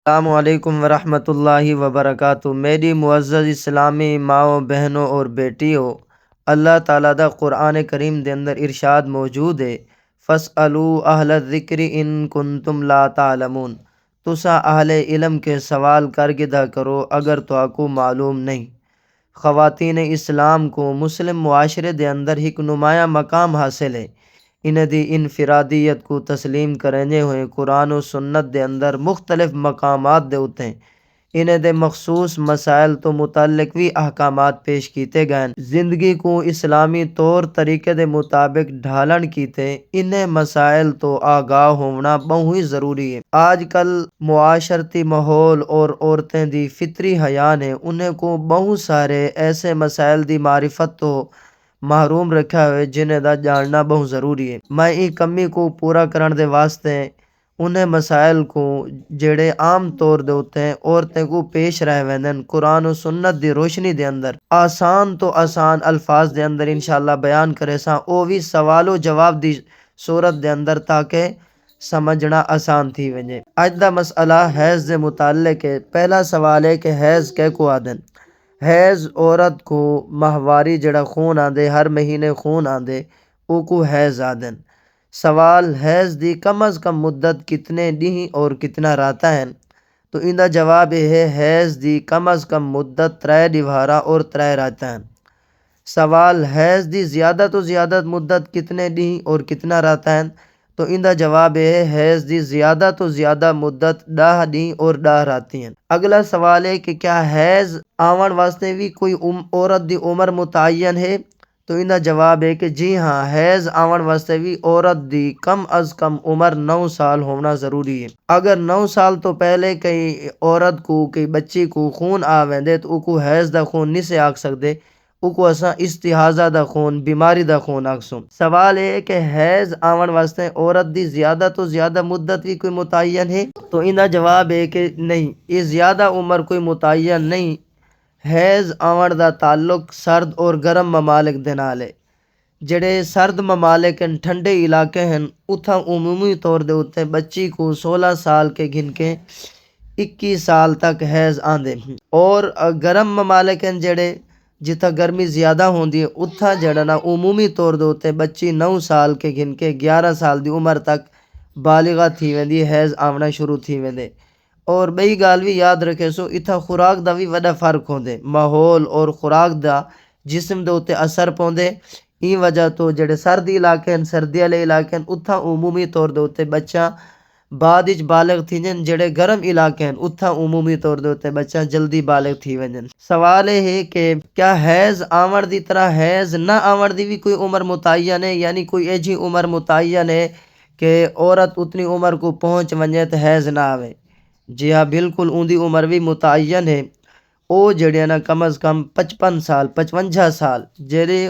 السلام علیکم ورحمۃ اللہ وبرکاتہ۔ میری معزز اسلامی ماؤں بہنوں اور بیٹیوں، اللہ تعالیٰ دا قرآن کریم دے اندر ارشاد موجود ہے، فَاسْأَلُوا أَهْلَ الذِّكْرِ إِن كُنتُمْ لَا تَعْلَمُونَ۔ تسا اہل علم کے سوال کرگدہ کرو اگر تو آکو معلوم نہیں۔ خواتین اسلام کو مسلم معاشرے دے اندر ایک نمایاں مقام حاصل ہے۔ انہیں دی انفرادیت کو تسلیم کرنے ہوئے قرآن و سنت دے اندر مختلف مقامات دے ہوتے ہیں۔ انہیں دے مخصوص مسائل تو متعلق بھی احکامات پیش کیتے گئے، زندگی کو اسلامی طور طریقے دے مطابق ڈھالن کیتے۔ انہیں مسائل تو آگاہ ہونا بہت ضروری ہے۔ آج کل معاشرتی ماحول اور عورتیں دی فطری حیا نے انہیں کو بہت سارے ایسے مسائل دی معرفت تو محروم رکھا ہوئے جنہیں دا جاننا بہت ضروری ہے۔ میں ای کمی کو پورا کرن دے واسطے انہیں مسائل کو جڑے عام طور دے ہوتے ہیں عورتیں کو پیش رہ ویندن قرآن و سنت دی روشنی دے اندر آسان تو آسان الفاظ دے اندر انشاءاللہ بیان کرے ساں، او بھی سوال و جواب دی صورت دے اندر تاکہ سمجھنا آسان تھی ونجے۔ اج دا مسئلہ حیض دے متعلق ہے۔ پہلا سوال ہے کہ حیض کہہ کو آدن؟ حیض عورت کو ماہواری جڑا خون آندے، ہر مہینے خون آندے، او کو حیض آدن۔ سوال حیض دی کم از کم مدت کتنے دن اور کتنا راتاں ہیں؟ تو ان دا جواب یہ ہے حیض دی کم از کم مدت 3 دیوارہ اور 3 راتاں ہیں۔ سوال حیض دی زیادہ تو زیادہ مدت کتنے دن اور کتنا راتاں ہیں؟ تو ان دا جواب یہ ہے حیض دی زیادہ تو زیادہ مدت 10 دن اور 10 راتیں ہیں۔ اگلا سوال ہے کہ کیا حیض آون واسطے بھی کوئی عورت دی عمر متعین ہے؟ تو ان دا جواب ہے کہ جی ہاں، حیض آون واسطے بھی عورت دی کم از کم عمر 9 سال ہونا ضروری ہے۔ اگر 9 سال تو پہلے کئی عورت کو کئی بچی کو خون آویندے تو او کو حیض دا خون نہیں سے آکھ سکدے، او کو اساں استحاضہ دا خون، بیماری دا خون آکھسوں۔ سوال ہے کہ حیض آون واسطے عورت دی زیادہ تو زیادہ مدت بھی کوئی متعین ہے؟ تو ان دا جواب ہے کہ نہیں، یہ زیادہ عمر کوئی متعین نہیں۔ حیض آون دا تعلق سرد اور گرم ممالک دے نال ہے۔ جڑے سرد ممالک ہیں، ٹھنڈے علاقے ہیں، اتھاں عمومی طور دے اتے بچی کو 16 سال کے گن کے 21 سال تک حیض آندے ہیں۔ اور گرم ممالک ہیں جڑے جتھا گرمی زیادہ ہوندی ہے اتھا جڑا نا عمومی طور دے اتے بچی 9 سال کے گن کے 11 سال دی عمر تک بالغہ تھی ویندی، حیض آونا شروع تھی ویندے۔ اور بئی گال بھی یاد رکھے سو اتھا خوراک دا بھی وڈا فرق ہوندے، ماحول اور خوراک دا جسم دے اتے اثر پوندے۔ این وجہ تو جڑے سردی علاقے ہیں، سردی والے علاقے ہیں، اتھا عمومی طور دے اتے بچہ بعد وچ بالغ تھی جن۔ جڑے گرم علاقے ہیں اتھا عمومی طور دے اتے بچہ جلدی بالغ تھی ونجن۔ سوال ہے کہ کیا حیض آون دی طرح حیض نہ آون دی بھی کوئی عمر متعین ہے؟ یعنی کوئی ایجی عمر متعین ہے کہ عورت اتنی عمر کو پہنچ ونجے تو حیض نہ آوے؟ جی ہاں، بالکل اون دی عمر بھی متعین ہے۔ او جڑے نا کم از کم 55 سال 55 سال جڑے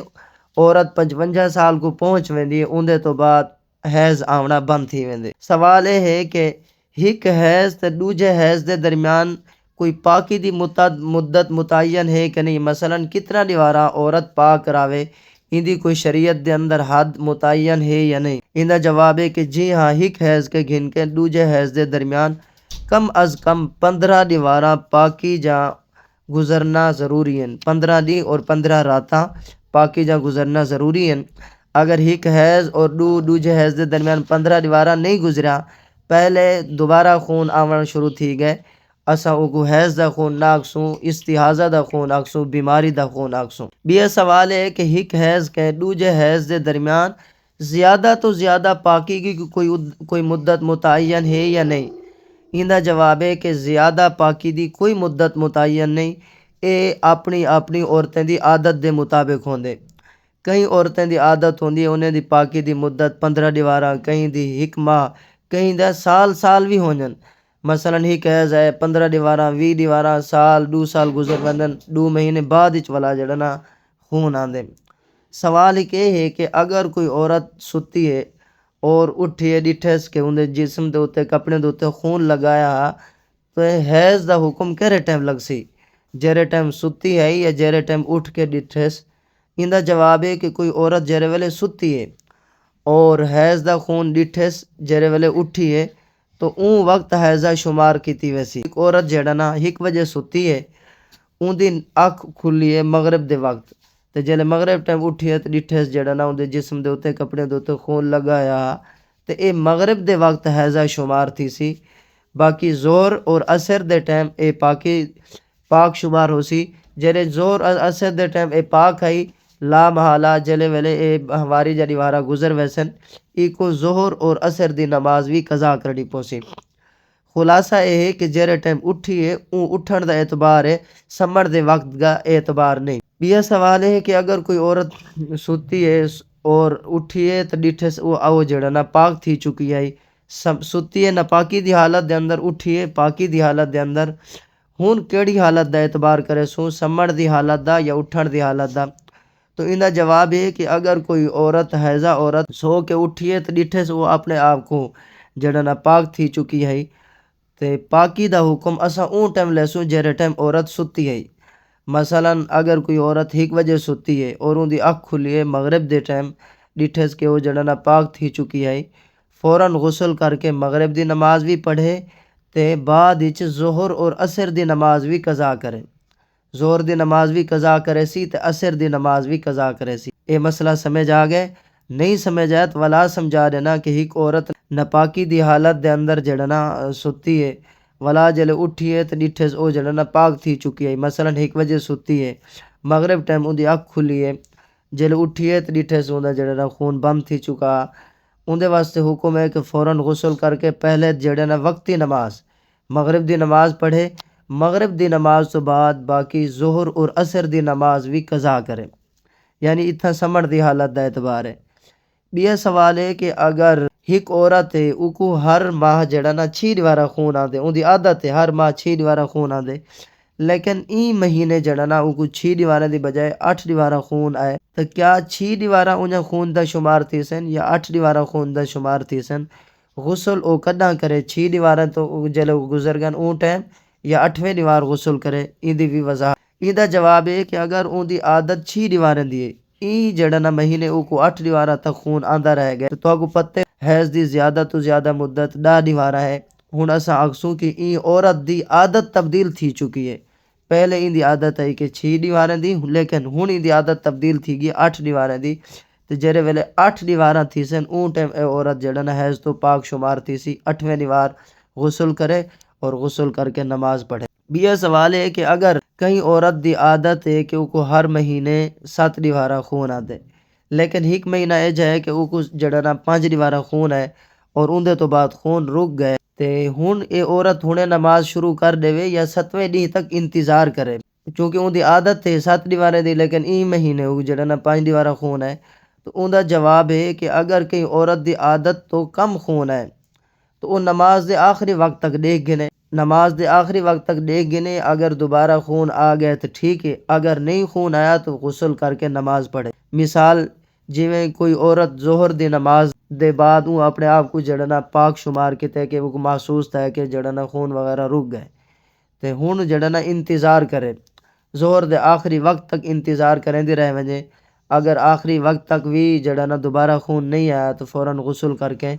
عورت 55 سال کو پہنچ ویندی ہے اندے تو بعد حیض آونا بند تھی ویندے۔ سوال یہ ہے کہ ایک حیض تے دوجے حیض دے درمیان کوئی پاکی دی مدت متعین ہے کہ نہیں؟ مثلا کتنا دیوارہ عورت پاک راوے، ان دی کوئی شریعت دے اندر حد متعین ہے یا نہیں؟ ان دا جواب ہے کہ جی ہاں، ایک حیض کے گن کے دوجے حیض دے درمیان کم از کم 15 دیوارہ پاکی جا گزرنا ضروری ہیں۔ 15 دن اور 15 راتاں پاکی جا گزرنا ضروری ہیں۔ اگر ایک حیض اور دوجے حیض دے درمیان 15 دیوارہ نہیں گزریا، پہلے دوبارہ خون آون شروع تھی گئے، اساں او کو حیض دا خون نہ آکھسوں، استحاضہ دا خون آکھسوں، بیماری دا خون آکھسوں۔ یہ سوال ہے کہ ایک حیض کے دوجے حیض دے درمیان زیادہ تو زیادہ پاکی کی کوئی مدت متعین ہے یا نہیں؟ ان دا جواب ہے کہ زیادہ پاکی دی کوئی مدت متعین نہیں، اے اپنی عورتیں دی عادت دے مطابق ہوندے۔ کئی عورتیں دی عادت ہوندی ہے انہیں دی پاکی دی مدت 15 دیوارہ، کہیں دی 1 ماہ، کہیں دا سال بھی ہونجن۔ مثلا ایک حیض ہے 15 دیوارہ، 20 دیوارہ، سال 2 سال گزر وندن، 2 مہینے بعد وچ والا جڑا نا خون آندے۔ سوال ایک یہ ہے کہ اگر کوئی عورت ستی ہے اور اٹھی ہے ڈٹھس کہ اندے جسم دے اتے کپڑے دے اتے خون لگایا تو حیض دا حکم کہڑے ٹائم لگ سی؟ جیرے ٹائم ستی ہے یا جیرے ٹائم اٹھ کے ڈٹھس؟ ان دا جواب ہے کہ کوئی عورت جیرے ویلے ستی ہے اور حیض دا خون ڈٹھس جیرے ویلے اٹھی ہے تو اون وقت حیضہ شمار کیتی ویسی ایک عورت جڑا نا 1 وجے ستی ہے اون دی اکھ کھلی ہے مغرب دے وقت تے جلے مغرب ٹائم اٹھی ہے تے ڈٹھے جڑا نا اون دے جسم دے اوتے کپڑے دے اوتے خون لگایا تے اے مغرب دے وقت حیضہ شمار تھی سی باقی زہر اور عصر دے ٹائم اے پاک شمار ہو سی جلے زہر اور عصر دے ٹائم اے پاک آئی لا محالہ جلے ویلے اے ہماری جڑی وارا گزر ویسن ای کو زہر اور عصر دی نماز بھی قضا کرنی پوسی خلاصہ یہ ہے کہ جیرے ٹائم اٹھی ہے اون اٹھن دا اعتبار ہے سمر دے وقت کا اعتبار نہیں یہ سوال ہے کہ اگر کوئی عورت سوتی ہے اور اٹھی ہے تو ڈٹھے وہ آؤ جڑا نا پاک تھی چکی ہے ستی ہے ناپاکی دی حالت دے اندر اٹھی ہے پاکی دی حالت دے اندر ہون کیڑی حالت دا اعتبار کرے سو سمر دی حالت دا یا اٹھن دی حالت دا تو ان دا جواب ہے کہ اگر کوئی عورت حیضہ عورت سو کے اٹھی ہے تو ڈٹھے سے وہ اپنے آپ کو جڑا نا پاک تھی چکی ہے تے پاکی دا حکم اسا اون ٹائم لیسوں جیرے ٹائم عورت ستی ہے مثلا اگر کوئی عورت 1 وجے ستی ہے اور ان دی اکھ کھلی ہے مغرب دے ٹائم ڈٹھے کے وہ جڑا نا پاک تھی چکی ہے فوراً غسل کر کے مغرب دی نماز بھی پڑھے تے بعد وچ ظہر اور عصر دی نماز بھی قضا کرے ظہر دی نماز بھی قضا کرے سی تے عصر دی نماز بھی قضا کرے سی اے مسئلہ سمجھ آ گئے نہیں سمجھ آئے تو ولا سمجھا دینا کہ ایک عورت ناپاکی دی حالت دے اندر جڑا نا ستی ہے ولا جلے اٹھی ہے تو ڈٹھے او جڑا نا پاک تھی چکی ہے مثلا 1 وجے ستی ہے مغرب ٹائم ان دی اکھ کھلی ہے جلے اٹھی ہے تو ڈٹھے سے اوندا جڑا نا خون بند تھی چکا اندے واسطے حکم ہے کہ فوراً غسل کر کے پہلے جڑا نا وقتی نماز مغرب دی نماز پڑھے مغرب دی نماز تو بعد باقی ظہر اور عصر دی نماز بھی قضا کرے یعنی اتنا سمر دی حالت دا اعتبار ہے یہ سوال ہے کہ اگر ایک عورت ہے او کو ہر ماہ جڑا نا 6 دیوارا خون آدے ان دی عادت ہے ہر ماہ 6 دیوارا خون آدے لیکن ای مہینے جڑا نا او کو 6 دیوارا دی بجائے 8 دیوارا خون آئے تو کیا 6 دیوارا انہیں خون دا شمار تھی سن یا 8 دیوارا خون دا شمار تھی سن غسل او کداں کرے 6 دیوارا تو جلے گزر گن اون ٹائم یا 8ویں دیوار غسل کرے این دی بھی وضاحت ای دا جواب ہے کہ اگر اون دی عادت 6 دیواریں دی ہے ای جڑا نا مہینے او کو 8 دیوارا تک خون آندا رہ گئے تو کو پتے حیض دی زیادہ تو زیادہ مدت 10 دیوارا ہے ہن اسا آکسوں کہ ای عورت دی عادت تبدیل تھی چکی ہے پہلے این دی عادت ہے کہ 6 دیواریں دی لیکن ہن این دی عادت تبدیل تھی گئی 8 دیواریں دی تے جڑے ویلے 8 دیواراں تھی سن اون ٹائم اے عورت جڑا نا حیض تو پاک شمار تھی سی 8ویں دیوار غسل کرے اور غسل کر کے نماز پڑھے یہ سوال ہے کہ اگر کہیں عورت دی عادت ہے کہ او کو ہر مہینے 7 دیوارا خون آدے لیکن 1 مہینہ اے جائے کہ او کو جڑا نا 5 دیوارا خون ہے اور اون دے تو بعد خون رک گئے تے ہن اے عورت ہنے نماز شروع کر دے یا 7ویں دن تک انتظار کرے کیونکہ اون دی عادت ہے 7 دیوارے دی لیکن ای مہینے او جڑا نا 5 دیوارا خون ہے تو اون دا جواب ہے کہ اگر کہیں عورت دی عادت تو کم خون ہے تو وہ نماز دے آخری وقت تک دیکھ گنے نماز دے آخری وقت تک دیکھ گنے اگر دوبارہ خون آ گئے تو ٹھیک ہے اگر نہیں خون آیا تو غسل کر کے نماز پڑھے مثال جویں کوئی عورت ظہر دی نماز دے بعد وہ اپنے آپ کو جڑنا پاک شمار کیتے کہ وہ محسوس تھا کہ جڑنا خون وغیرہ رک گئے تے ہن جڑنا انتظار کرے ظہر دے آخری وقت تک انتظار کریں دی رہ ونجے اگر آخری وقت تک بھی جڑنا دوبارہ خون نہیں آیا تو فوراً غسل کر کے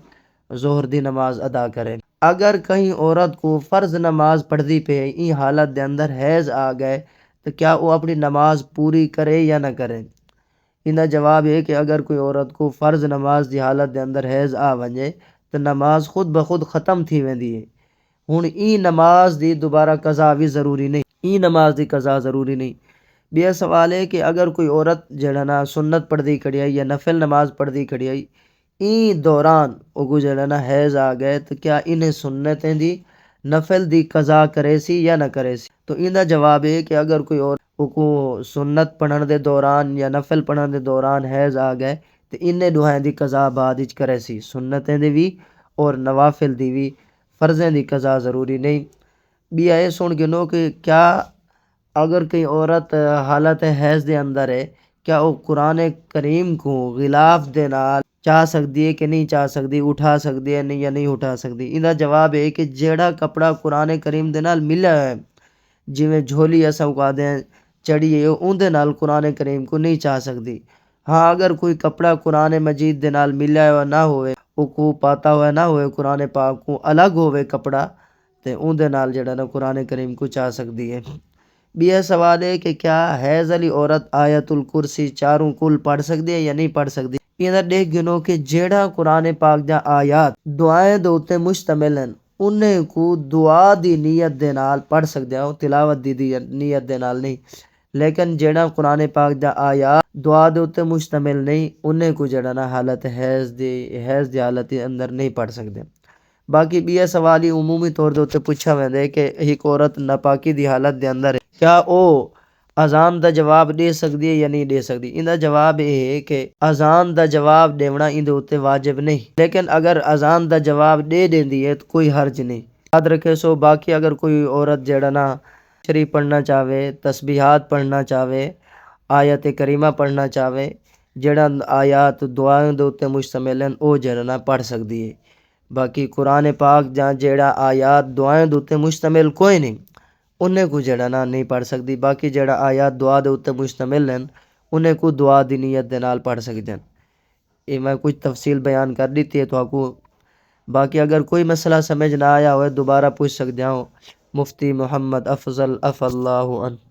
ظہر دی نماز ادا کرے اگر کہیں عورت کو فرض نماز پڑھدی پہ این حالت دے اندر حیض آ گئے تو کیا وہ اپنی نماز پوری کرے یا نہ کرے ان دا جواب ہے کہ اگر کوئی عورت کو فرض نماز دی حالت دے اندر حیض آ ونجے تو نماز خود بخود ختم تھی ویندی ہے ہن ای نماز دی دوبارہ قضا بھی ضروری نہیں ای نماز دی قضا ضروری نہیں یہ سوال ہے کہ اگر کوئی عورت جڑا نا سنت پڑھدی کھڑی آئی یا نفل نماز پڑھدی کھڑی آئی این دوران اگو جڑا نا حیض آ گئے تو کیا انہیں سنتیں دی نفل دی قضا کرے سی یا نہ کرے سی تو ان دا جواب ہے کہ اگر کوئی اور کو سنت پڑھن دے دوران یا نفل پڑھن دے دوران حیض آ گئے تو انہیں دوہائیں دی قضا بعد وچ کرے سی سنتیں دی بھی اور نوافل دی بھی فرضیں دی قضا ضروری نہیں بھی آئے سن گنو کہ کیا اگر کوئی عورت حالت حیض دے اندر ہے کیا وہ قرآن کریم کو غلاف دے نال چاہ سکتی ہے کہ نہیں چاہ سکتی اٹھا سکتی ہے نہیں یا نہیں اٹھا سکتی ان دا جواب ہے کہ جیڑا کپڑا قرآن کریم دے نال ملا ہے جویں جھولی ایسا اکا دیں چڑی ہے اون دے نال قرآن کریم کو نہیں چاہ سکتی ہاں اگر کوئی کپڑا قرآن مجید دے نال ملا ہے نہ ہوئے کو پاتا ہوا نہ ہوئے قرآن پاک کو الگ ہوئے کپڑا تے اون دے نال جڑا نا قرآن کریم کو چاہ سکتی ہے۔ بھی یہ سوال ہے کہ کیا حیض والی عورت آیت الکرسی چاروں کل پڑھ سکتی ہے یا نہیں پڑھ سکتی؟ یہ دیکھ گنو کہ جیڑا قرآن پاک دا آیات دعائیں دے اوتے مشتمل ہیں انہیں کو دعا دی نیت دے نال پڑھ سکتے ہو، تلاوت دی نیت دے نال نہیں۔ لیکن جیڑا قرآن پاک دا آیات دعا دے اوتے مشتمل نہیں انہیں کو جڑا نا حالت حیض دی حالت اندر نہیں پڑھ سکتے۔ باقی بھی یہ سوال ہی عمومی طور دے اوتے پوچھا ویندے کہ ایک عورت ناپاکی دی حالت دے اندر ہے کیا او اذان دا جواب دے سکتی ہے یا نہیں دے سکتی؟ ان دا جواب یہ ہے کہ اذان دا جواب دیونا ان دے اوتے واجب نہیں، لیکن اگر اذان دا جواب دے دیندی ہے تو کوئی حرج نہیں۔ یاد رکھے سو باقی اگر کوئی عورت جڑا نا شریف پڑھنا چاہے، تسبیحات پڑھنا چاہے، آیت کریمہ پڑھنا چاہے، جڑا آیات دعائیں دے اوتے مشتمل ہیں او جڑا نا پڑھ سکتی ہے۔ باقی قرآن پاک جہاں جیڑا آیات دعائیں دے اوتے مشتمل کوئی نہیں انہیں کو جڑا نا نہیں پڑھ سکتی۔ باقی جڑا آیات دعا دے اوتے مشتمل ہیں انہیں کو دعا دی نیت دے نال پڑھ سکتے ہیں۔ یہ میں کچھ تفصیل بیان کر دیتی ہے تو آپ کو۔ باقی اگر کوئی مسئلہ سمجھ نہ آیا ہوئے دوبارہ پوچھ سکتے ہوں۔ مفتی محمد افضل عفا اللہ عنہ۔